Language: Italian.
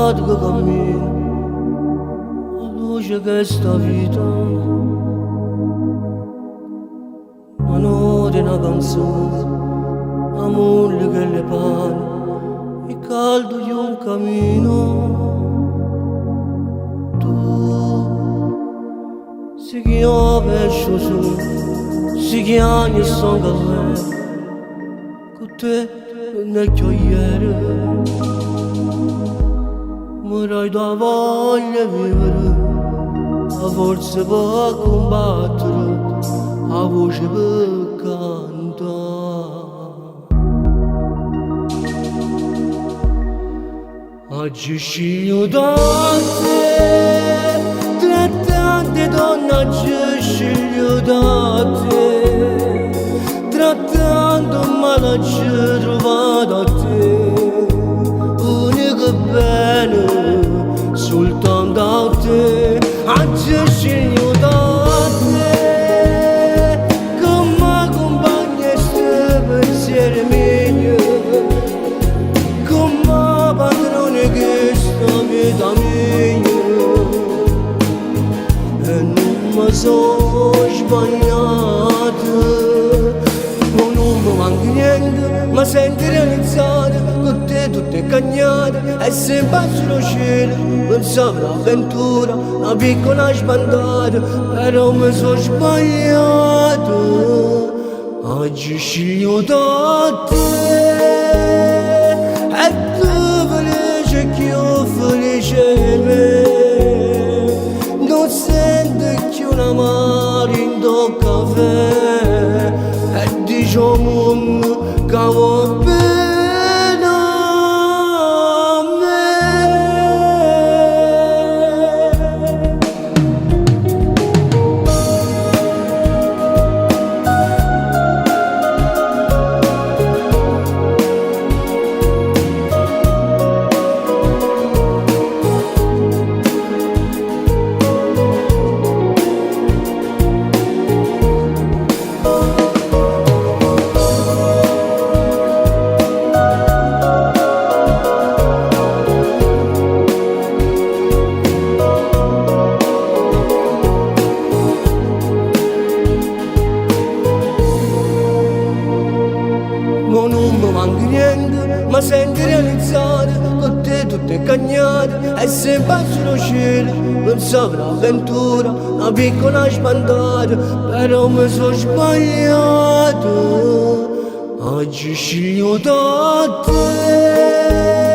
strada che cammino, la luce che sta vita, ma non è una canzone, amore che le pane, il caldo di un cammino. Si chiama su, si chiama son caffè, con te non è ieri, mi dai da voglia di vivere, la forza per combattere, la voce per cantare. Oggi sciglio da te, trattante donna ci sciglio da te, trattando male ci trovato a te, unico bene soltanto a te. Oggi sciglio da te, come compagna sto pensiero mio, come padrone che sta vita mia. E non mi sono sbagliato, non mi manca niente, mi sento realizzato, con te tutto è cagnato, e sempre sullo cielo, pensavo all'avventura, una piccola spandata, però mi sono sbagliato. Oggi sciglio da te, e tu felice che io felice me, non sento più una mare in do caffè, e diciamo che va bene a me. Non mi manca niente, mi sento realizzato, con te tutto è cagnato, e sempre sullo cielo, pensavo all'avventura, una piccola spandata, però mi sono sbagliato. Oggi sciglio da te.